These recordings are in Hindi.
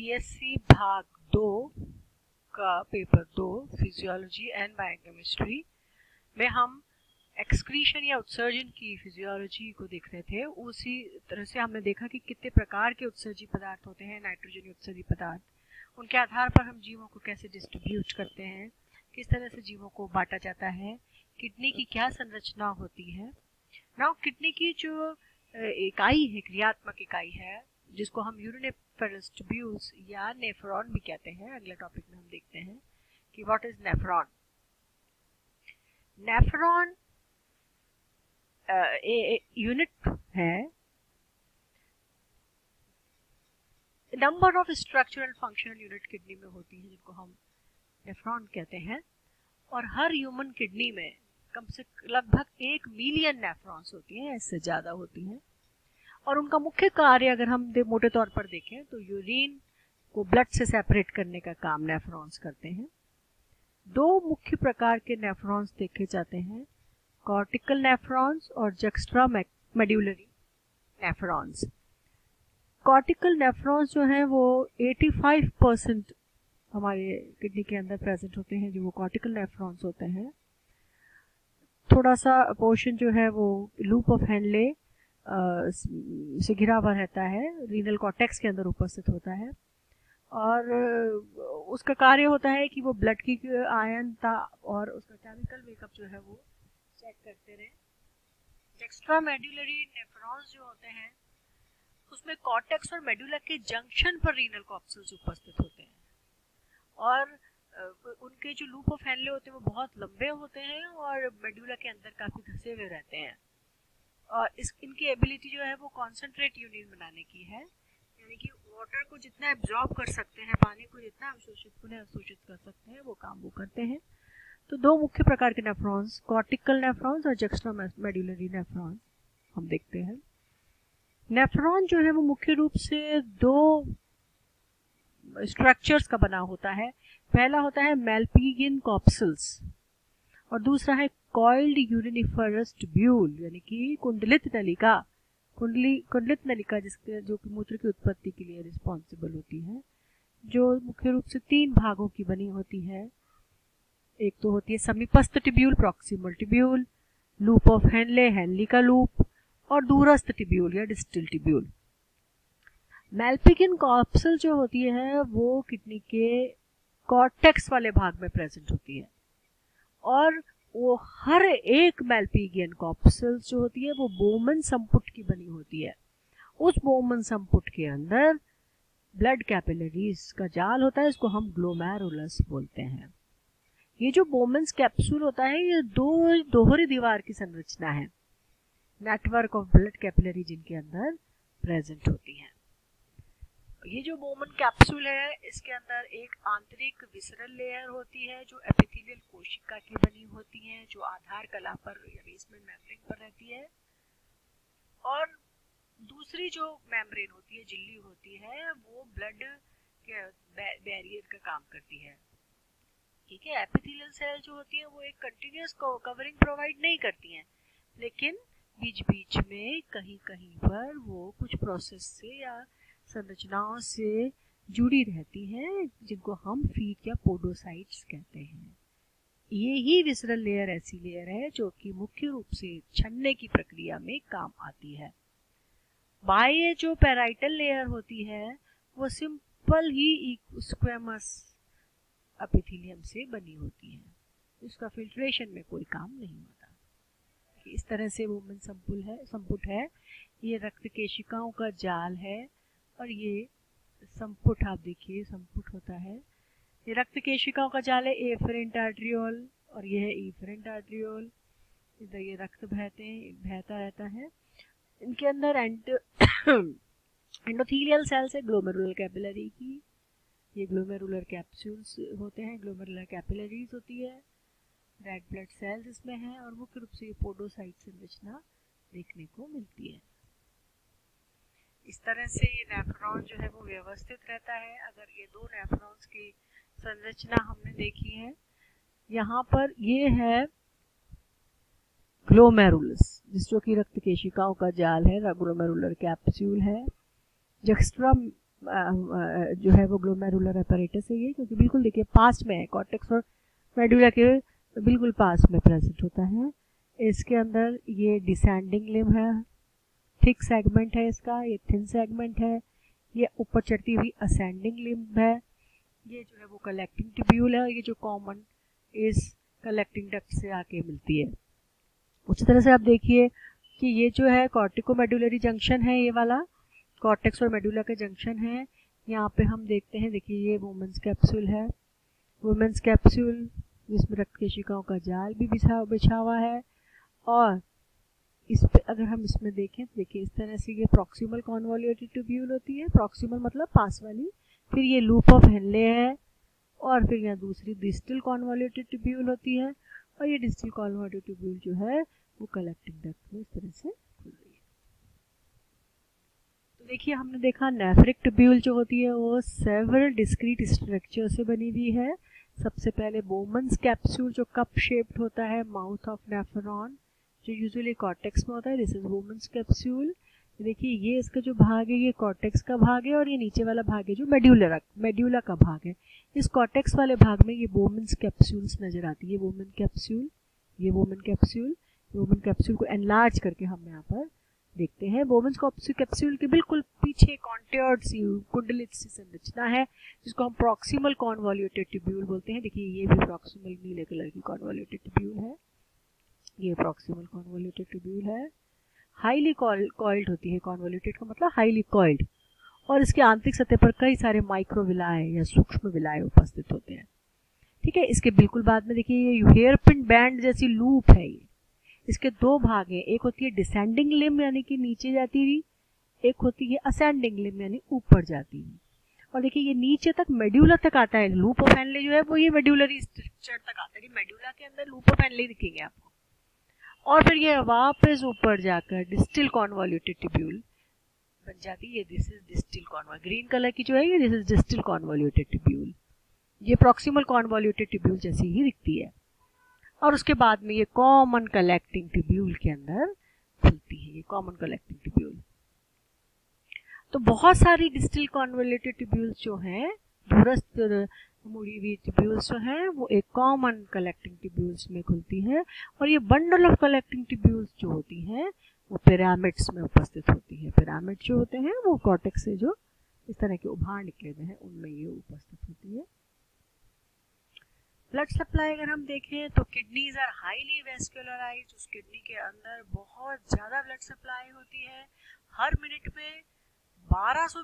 बीएससी भाग 2 का पेपर 2 फिजियोलॉजी एंड बायोकेमिस्ट्री में हम एक्सक्रीशन या उत्सर्जन की फिजियोलॉजी को देख रहे थे। उसी तरह से हमने देखा कि कितने प्रकार के उत्सर्जी पदार्थ होते हैं, नाइट्रोजन उत्सर्जी पदार्थ, उनके आधार पर हम जीवों को कैसे डिस्ट्रीब्यूट करते हैं, किस तरह से जीवों को बांटा जाता है, किडनी की क्या संरचना होती है। नाउ किडनी की जो इकाई है, क्रियात्मक इकाई है, जिसको हम यूरिनिफरस ट्यूब्यूल्स या नेफ्रॉन भी कहते हैं, अगले टॉपिक में हम देखते हैं कि what is nephron. Nephron unit है, number of structural functional unit kidney में होती है जिनको हम नेफ्रॉन कहते हैं, और हर ह्यूमन किडनी में कम से लगभग 1 मिलियन नेफ्रॉन्स होती हैं, इससे ज़्यादा होती हैं। और उनका मुख्य कार्य अगर हम मोटे तौर पर देखें तो यूरिन को ब्लड से सेपरेट करने का काम नेफ्रॉन्स करते हैं। 2 मुख्य प्रकार के नेफ्रॉन्स देखे जाते हैं, कॉर्टिकल नेफ्रॉन्स और juxta medullary nephrons. Cortical nephrons जो हैं वो 85% हमारे किडनी के अंदर प्रेजेंट होते हैं, जो वो कॉर्टिकल नेफ्रॉन्स होते हैं। थोड़ा सा पोर्शन जो है वो लूप ऑफ हेनले से घिरा हुआ रहता है, रीनल कॉर्टेक्स के अंदर उपस्थित होता है, और उसका कार्य होता है कि वो ब्लड की आयनता और उसका केमिकल मेकअप जो है वो चेक करते रहे। एक्स्ट्रा मेड्यूलरी नेफ्रॉन्स जो होते हैं उसमें कॉर्टेक्स और मेडुला के जंक्शन पर रीनल कॉर्पस्यूल्स उपस्थित होते हैं, और उनके जो लूप ऑफ हेनले होते हैं वो बहुत लंबे होते हैं और मेडुला के अंदर काफ़ी धसे हुए रहते हैं। और इनकी एबिलिटी जो है वो कॉन्सेंट्रेट यूरिन बनाने की है, यानी कि वाटर को जितना एब्जॉर्ब कर सकते हैं, पानी को जितना अवशोषित कर सकते हैं, वो काम वो करते हैं। तो 2 मुख्य प्रकार के नेफ्रॉन्स, कॉर्टिकल नेफ्रॉन्स और जक्स्ट्रा मेड्यूलरी नेफ्रॉन्स हम देखते हैं। नेफ्रॉन जो है वो मुख्य रूप से 2 स्ट्रक्चर्स का बना होता है। पहला होता है मैल्पिगियन कॉर्पस्यूल्स और दूसरा है कॉइल्ड यूरिनिफरस ट्यूब्यूल, यानी कि कुंडलित नलिका। कुंडलित नलिका जिसके जो कि मूत्र की उत्पत्ति के लिए रिस्पॉन्सिबल होती है, जो मुख्य रूप से 3 भागों की बनी होती है। एक तो होती है समीपस्थ tubule, proximal tubule, loop of Henle, Henle का लूप, और दूरस्थ ट्यूब्यूल या डिस्टल ट्यूब्यूल। मैल्पिगियन कॉर्पस्यूल जो होती है वो किडनी के कॉर्टेक्स वाले भाग में प्रेजेंट होती है, और वो हर एक मैल्पिगियन कॉर्पस्यूल जो होती है वो बोमन संपुट की बनी होती है। उस बोमन संपुट के अंदर ब्लड कैपिलरीज का जाल होता है, इसको हम ग्लोमेरुलस बोलते हैं। ये जो बोमन्स कैप्सूल होता है ये 2 दोहरी दीवार की संरचना है, नेटवर्क ऑफ ब्लड कैपिलरी जिनके अंदर प्रेजेंट होती हैं। ये जो बोमन कैप्सूल है इसके अंदर एक आंतरिक विसरल लेयर होती है जो एपिथेलियल कोशिका की बनी होती है, जो आधार कला पर या बेसमेंट मेम्ब्रेन पर रहती है, और दूसरी जो मेम्ब्रेन होती है, झिल्ली होती है, वो ब्लड के बैरियर का काम करती है। ठीक है, एपिथेलियल सेल जो होती है वो एक कंटिन्यूअस कवरिंग प्रोवाइड नहीं करती हैं, लेकिन बीच बीच में कहीं कहीं पर वो कुछ प्रोसेस से या संरचनाओं से जुड़ी रहती हैं, जिनको हम फीट या पोडोसाइट्स कहते हैं। ये ही विसरल लेयर ऐसी लेयर है जो कि मुख्य रूप से छन्ने की प्रक्रिया में काम आती है। बाह्य जो पैराइटल लेयर होती है वो सिंपल ही स्क्वेमस एपिथेलियम से बनी होती है, इसका फिल्ट्रेशन में कोई काम नहीं होता। इस तरह से बोमन संपुट है, ये रक्त केशिकाओं का जाल है, और ये संपुट आप देखिए संपुट होता है, ये रक्त केशिकाओं का जाल है, एफरेंट आर्टरियोल, और ये है एफरेंट आर्टरियोल। इधर ये रक्त बहता रहता है। इनके अंदर एंडोथेलियल सेल्स है ग्लोमेरुलर कैपिलरी की, ये ग्लोमेरुलर कैप्सूल्स होते हैं, ग्लोमेरुलर कैपिलरीज होती है, रेड ब्लड सेल्स इसमें हैं, और मुख्य रूप से ये पोडोसाइट संरचना देखने को मिलती है। इस तरह से ये नेफ्रॉन जो है वो व्यवस्थित रहता है। अगर ये 2 नेफ्रॉन्स की संरचना हमने देखी है, यहाँ पर ये है ग्लोमेरुलस, जो कि रक्त केशिकाओं का जाल है, ग्लोमेरुलर कैप्सूल है। जक्स्ट्रा जो है वो ग्लोमेरुलर अपैरेटस है ये, क्योंकि बिल्कुल देखिए पास में है, कॉर्टेक्स और मेडुला के बिल्कुल पास में प्रेजेंट होता है। इसके अंदर ये डिसेंडिंग लिम्ब है, थिक सेगमेंट है इसका, ये थिन सेगमेंट है, ये ऊपर चढ़ती हुई असेंडिंग लिम्ब है, ये जो है वो कलेक्टिंग ट्यूब्यूल है, ये जो कॉमन इस कलेक्टिंग डक्ट से आके मिलती है। उसी तरह से आप देखिए कि ये जो है कॉर्टिकोमेडुलरी जंक्शन है, ये वाला कॉर्टेक्स और मेडुला का जंक्शन है। यहाँ पे हम देखते हैं, देखिए ये वुमेन्स कैप्सूल है, वुमेन्स कैप्सूल जिसमें रक्त केशिकाओं का जाल भी बिछा हुआ है। और इस पे अगर हम इसमें देखें तो देखिए इस तरह से ये प्रॉक्सिमल कॉन्वोल्यूटेड ट्यूब्यूल होती है, प्रॉक्सिमल मतलब पास वाली, फिर ये लूप ऑफ हेनले है, और फिर यहाँ दूसरी डिस्टल कॉन्वोल्यूटेड ट्यूब्यूल होती है, और ये डिस्टल कॉन्वोल्यूटेड ट्यूब्यूल जो है वो कलेक्टिंग डक्ट में इस तरह से खुल रही है। तो देखिए हमने देखा नेफ्रिक ट्यूब्यूल जो होती है वो सेवरल डिस्क्रीट स्ट्रक्चर से बनी हुई है। सबसे पहले बोमन्स कैप्सूल जो कप शेप्ड होता है, माउथ ऑफ नेफ्रॉन, जो यूजुअली कॉर्टेक्स में होता है, दिस इज वुमेन्स कैप्सूल। देखिए ये इसका जो भाग है ये कॉर्टेक्स का भाग है, और ये नीचे वाला भाग है जो मेड्यूला का भाग है। इस कॉर्टेक्स वाले भाग में ये वुमेन्स कैप्सूल्स नजर आती है, वुमेन कैप्सूल, ये वुमेन कैप्सूल। वुमेन कैप्सूल को एनलार्ज करके हम यहाँ पर देखते हैं। वुमेन्स कैप्सूल के बिल्कुल पीछे कॉन्ट्योर्ड सी कुंडलित सी संरचना है, जिसको हम प्रॉक्सिमल कॉन्वोल्यूटेड ट्यूब्यूल बोलते हैं। देखिए ये भी प्रॉक्सिमल नीले कलर की कॉन्वोल्यूटेड ट्यूब्यूल है, ये प्रॉक्सिमल कॉन्वोल्यूटेड ट्यूब्यूल है। हाईली कॉइल्ड होती है, कॉन्वोल्यूटेड का मतलब हाईली कॉइल्ड, और इसके आंतरिक सतह पर कई सारे माइक्रोविलाए या सूक्ष्म विलाए उपस्थित होते हैं। ठीक है, इसके बिल्कुल बाद में देखिए ये हेयरपिन बैंड जैसी लूप है, ये इसके दो भाग हैं, एक होती है डिसेंडिंग लिम्ब यानी कि नीचे जाती हुई, एक होती है असेंडिंग लिम्ब यानी ऊपर जाती हुई। और देखिए ये नीचे तक मेड्यूला तक आता है, लूप ऑफ हेनले जो है वो ये मेड्यूलरी स्ट्रक्चर तक आता है, मेड्यूला के अंदर लूप ऑफ हेनले दिखेंगे आपको, और फिर ये वापस ऊपर जाकर डिस्टल कॉन्वोल्यूटेड ट्यूब्यूल बन जाती है। This is distal convoluted, green colour की जो है ये this is distal convoluted tubule, ये प्रॉक्सिमल कॉन्वोल्यूटेड ट्यूब्यूल जैसी ही दिखती है। और उसके बाद में ये कॉमन कलेक्टिंग ट्यूब्यूल के अंदर खुलती है, ये कॉमन कलेक्टिंग ट्यूब्यूल। तो बहुत सारी डिस्टल कॉन्वोल्यूटेड ट्यूब्यूल्स जो हैं, दूरस्थ मुड़ी हुई ट्यूब्यूल्स जो हैं वो एक कॉमन कलेक्टिंग ट्यूब्यूल्स में खुलती है, और ये बंडल ऑफ कलेक्टिंग ट्यूब्यूल्स जो होती हैं वो पिरामिड्स में उपस्थित होती है। पिरामिड जो होते हैं वो कॉर्टेक्स से जो इस तरह के उभार निकले हुए हैं उनमें ये उपस्थित होती है। ब्लड सप्लाई अगर हम देखें तो किडनीज आर हाईली वेस्कुलराइज्ड, उस किडनी के अंदर बहुत ज़्यादा ब्लड सप्लाई होती है। हर मिनट में 1200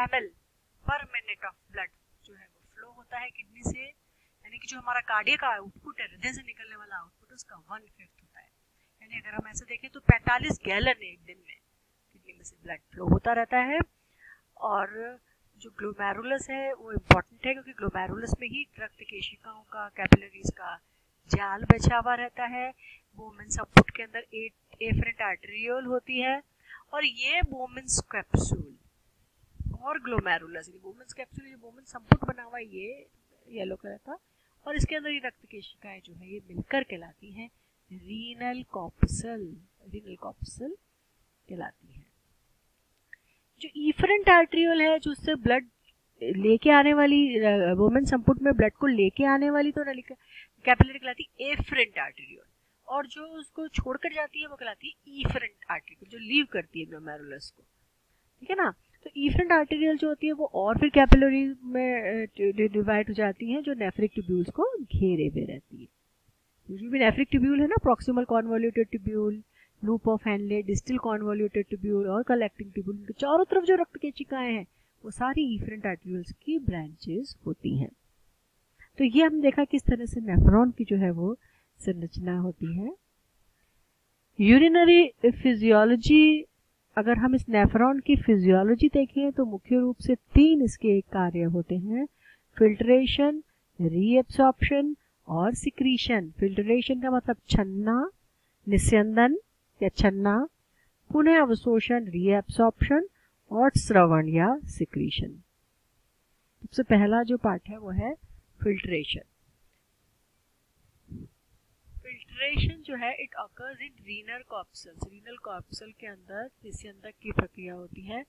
ml पर मिनट ऑफ ब्लड जो है वो फ्लो होता है किडनी से, यानी कि जो हमारा कार्डियक आउटपुट है, हृदय से निकलने वाला आउटपुट, उसका 1/5 होता है। यानी अगर हम ऐसे देखें तो 45 गैलन एक दिन में किडनी में से ब्लड फ्लो होता रहता है। और जो ग्लोमेरुलस है वो इम्पॉर्टेंट है, क्योंकि ग्लोमेरुलस में ही रक्त केशिकाओं का, कैपिलरीज का जाल बिछा हुआ रहता है। वुमेन्स संपुट के अंदर एफरेंट आर्टेरियोल होती है, और ये वुमेन्स कैप्सूल और ग्लोमेरुलस, वुमेन्स कैप्सूल जो वुमेन्स संपुट बना हुआ है ये येलो कलर का, और इसके अंदर ये रक्त केशिकाएं जो है ये मिलकर कहलाती हैं रीनल कॉर्पसल, रीनल कॉर्पसल कहलाती है। जो इफरेंट आर्टेरियोल है, जो उससे ब्लड लेके आने वाली, वुमेन संपुट में ब्लड को लेके आने वाली तो कैपिलरी कहलाती है एफरेंट आर्टेरियोल, और जो उसको छोड़कर जाती है वो कहलाती है इफरेंट आर्टेरियोल, जो लीव करती है ग्लोमेरुलस को। ठीक है ना, तो इफरेंट आर्टेरियोल जो होती है वो और फिर कैपिलरी में डिवाइड हो जाती हैं, जो नेफ्रिक ट्यूब्यूल्स को घेरे हुए रहती है। यूजुअली नेफ्रिक ट्यूब्यूल है ना, proximal convoluted tubule, loop of Henley, distal convoluted tubule और कलेक्टिंग ट्यूब्यूल, इनके चारों तरफ जो रक्त केशिकाएं हैं वो सारी इफरेंट आर्टेरियोल्स की ब्रांचेस होती हैं। तो ये हम देखा किस तरह से नेफ्रॉन की जो है वो संरचना होती है। यूरिनरी फिजियोलॉजी, अगर हम इस नेफ्रॉन की फिजियोलॉजी देखें तो मुख्य रूप से 3 इसके कार्य होते हैं: फिल्ट्रेशन, रीएब्सॉर्प्शन और सिक्रीशन। फिल्ट्रेशन का मतलब छन्ना, निस्यंदन या छन्ना, पुनः अवशोषण रीएब्सॉर्प्शन, और स्रवण या सिक्रीशन। सबसे पहला जो पार्ट है वो है फिल्ट्रेशन। फिल्ट्रेशन जो है it occurs in renal corpuscles. Renal corpuscle के अंदर निस्यंदक की प्रक्रिया होती है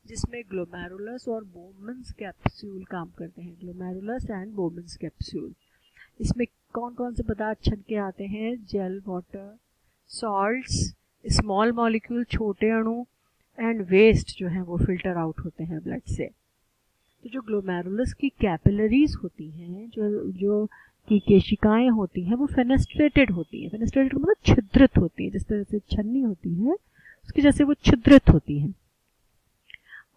जिसमें ग्लोमेरुलस और बोमन्स कैप्सूल काम करते हैं। ग्लोमेरुलस एंड बोमन्स कैप्सूल, इसमें कौन कौन से पदार्थ छन के आते हैं? Gel, water, salts, small molecule छोटे अणु एंड वेस्ट जो है वो फिल्टर आउट होते हैं ब्लड से। तो जो ग्लोमेरुलस की कैपिलरीज होती हैं, जो की केशिकाएं होती हैं, वो फेनेस्ट्रेटेड होती हैं। फेनेस्ट्रेटेड मतलब छिद्रित होती है, जिस तरह से छन्नी होती है उसकी जैसे वो छिद्रित होती है।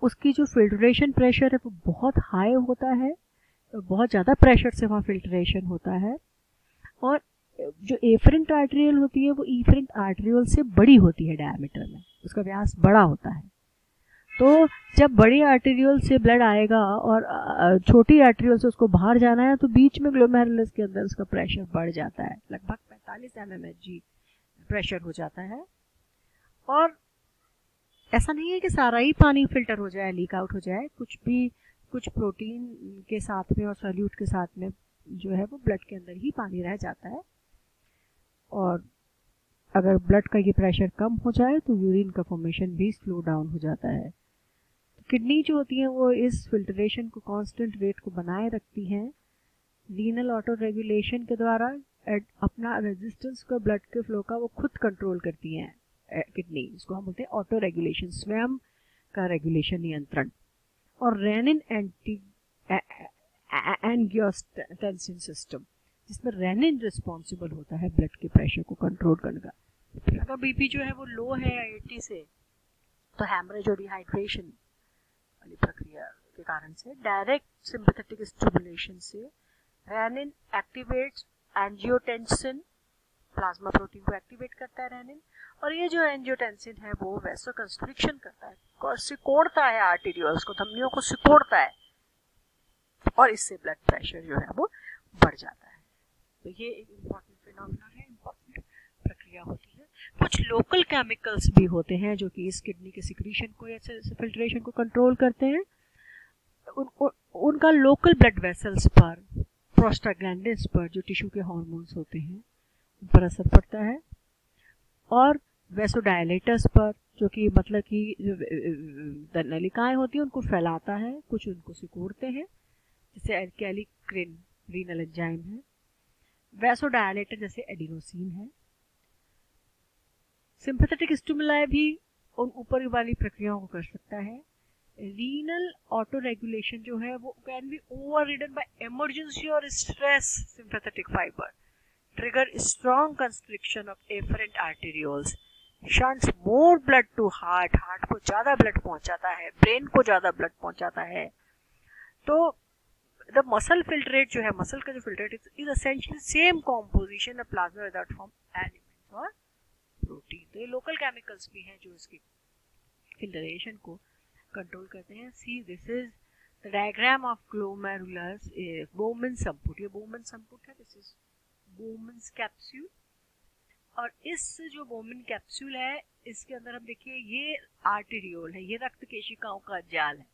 उसकी जो फिल्ट्रेशन प्रेशर है वो बहुत हाई होता है, बहुत ज़्यादा प्रेशर से वहाँ फिल्ट्रेशन होता है। और जो एफरेंट आर्टेरियल होती है वो इफरेंट आर्टेरियल से बड़ी होती है डायमीटर में, उसका व्यास बड़ा होता है। तो जब बड़ी आर्टेरियल से ब्लड आएगा और छोटी आर्टेरियल से उसको बाहर जाना है तो बीच में ग्लोमेरुलस के अंदर उसका प्रेशर बढ़ जाता है, लगभग 45 mmHg प्रेशर हो जाता है। और ऐसा नहीं है कि सारा ही पानी फिल्टर हो जाए, लीक आउट हो जाए, कुछ प्रोटीन के साथ में और सॉल्यूट के साथ में जो है वो ब्लड के अंदर ही पानी रह जाता है। और अगर ब्लड का ये प्रेशर कम हो जाए तो यूरिन का फॉर्मेशन भी स्लो डाउन हो जाता है। किडनी जो होती है वो इस फिल्ट्रेशन को कांस्टेंट रेट को बनाए रखती हैं रीनल ऑटो रेगुलेशन के द्वारा। अपना रेजिस्टेंस का ब्लड के फ्लो का वो खुद कंट्रोल करती हैं किडनी, इसको हम बोलते हैं ऑटो रेगुलेशन, स्वयं का रेगुलेशन, नियंत्रण। और रेनिन एंजियोटेंसिन सिस्टम, जिसमें रेनिन रिस्पॉन्सिबल होता है ब्लड के प्रेशर को कंट्रोल करने का। अगर बीपी जो है वो लो है 80 से, तो हैमरेज और डिहाइड्रेशन वाली प्रक्रिया के कारण से डायरेक्ट सिंपैथेटिक स्टिमुलेशन से renin activates angiotensin, plasma protein को एक्टिवेट करता है रेनिन। और ये जो एंजियोटेंसिन है वो वैसोकंस्ट्रिक्शन करता है और सिकोड़ता है आर्टेरियल्स को, धमनियों को सिकोड़ता है, और इससे ब्लड प्रेशर जो है वो बढ़ जाता है। तो ये एक इम्पॉर्टेंट फिनोमेना है, इम्पॉर्टेंट प्रक्रिया होती है। कुछ लोकल केमिकल्स भी होते हैं जो कि इस किडनी के सिक्रीशन को या फिल्ट्रेशन को कंट्रोल करते हैं। उनका लोकल ब्लड वेसल्स पर, प्रोस्टाग्लैंडिन्स पर, जो टिश्यू के हार्मोन्स होते हैं, उन पर असर पड़ता है। और वेसोडायलेटर्स पर, जो कि मतलब कि नलिकाएं होती हैं उनको फैलाता है, कुछ उनको सिकोड़ते हैं, जैसे एल्कैलिक्रिन रीनल एंजाइम है। वेसोडायलेटर जैसे एडिनोसिन है। सिंपैथेटिक स्टिमुलाई भी उन ऊपर वाली प्रक्रियाओं को कर सकता है। रीनल ऑटो रेगुलेशन जो है वो can be overridden by emergency और stress sympathetic fibre, trigger strong constriction of efferent arterioles, shunts more blood to heart, heart को ज्यादा ब्लड पहुंचाता है, ब्रेन को ज्यादा ब्लड पहुंचाता है। तो द मसल फिल्ट्रेट जो है, मसल का जो filtrate is essentially same composition of plasma without form elements और प्रोटीन। तो ये लोकल केमिकल्स भी हैं जो इसकी फिल्ट्रेशन को कंट्रोल करते हैं। See this is the diagram of glomerulus Bowman संपुट, ये बोमन संपुट है, दिस इज बोमन्स कैप्सूल। और इस जो बोमन कैप्सूल है इसके अंदर हम देखिए ये आर्टेरियोल है, ये रक्त केशिकाओं का जाल है।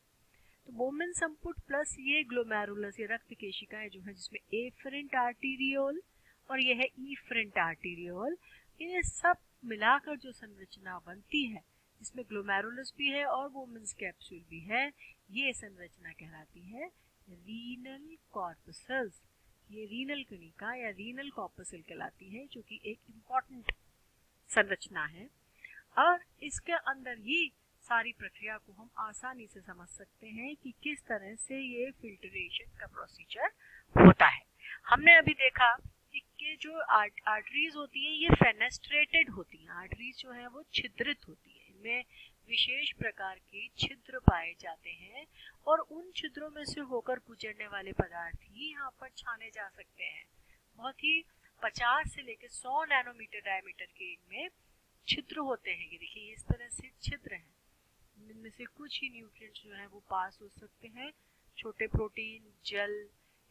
तो बोमन संपुट प्लस ये ग्लोमेरुलस, ये रक्त केशिकाएं जो है, जिसमें एफरेंट आर्टेरियोल और ये है इफरेंट आर्टेरियोल, ये सब मिलाकर जो संरचना बनती है, जिसमें ग्लोमेरुलस भी है और बोमन्स कैप्सूल भी है, ये संरचना कहलाती है रीनल कॉर्पसल्स। ये रीनल कणिका या रीनल कॉर्पसल कहलाती है, जो कि एक इम्पॉर्टेंट संरचना है। और इसके अंदर ये सारी प्रक्रिया को हम आसानी से समझ सकते हैं कि किस तरह से ये फिल्ट्रेशन का प्रोसीजर होता है। हमने अभी देखा कि जो आर्टरीज होती हैं ये फेनेस्ट्रेटेड होती हैं, आर्टरीज जो है वो छिद्रित होती है, इनमें विशेष प्रकार के छिद्र पाए जाते हैं और उन छिद्रों में से होकर गुजरने वाले पदार्थ ही यहाँ पर छाने जा सकते हैं। बहुत ही 50 से लेकर 100 नैनोमीटर डायमीटर के इनमें छिद्र होते हैं। ये देखिए इस तरह से छिद्र हैं, इनमें से कुछ ही न्यूट्रिएंट्स जो है वो पास हो सकते हैं, छोटे प्रोटीन, जल,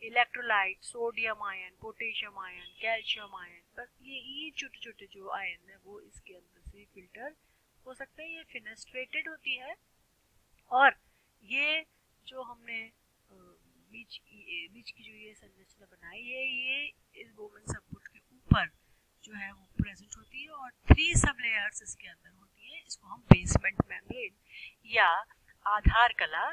electrolyte, sodium ion, potassium ion, calcium ion, बस ये छोटे छोटे जो आयन है वो इसके अंदर से फिल्टर हो सकते हैं। ये फेनेस्ट्रेटेड होती है और ये जो हमने बीच की जो ये संरचना बनाई है, ये इस बोमन संपुट के ऊपर जो है वो प्रेजेंट होती है और 3 सब लेयर्स इसके अंदर होती है। इसको हम बेसमेंट मेम्ब्रेन या आधार कला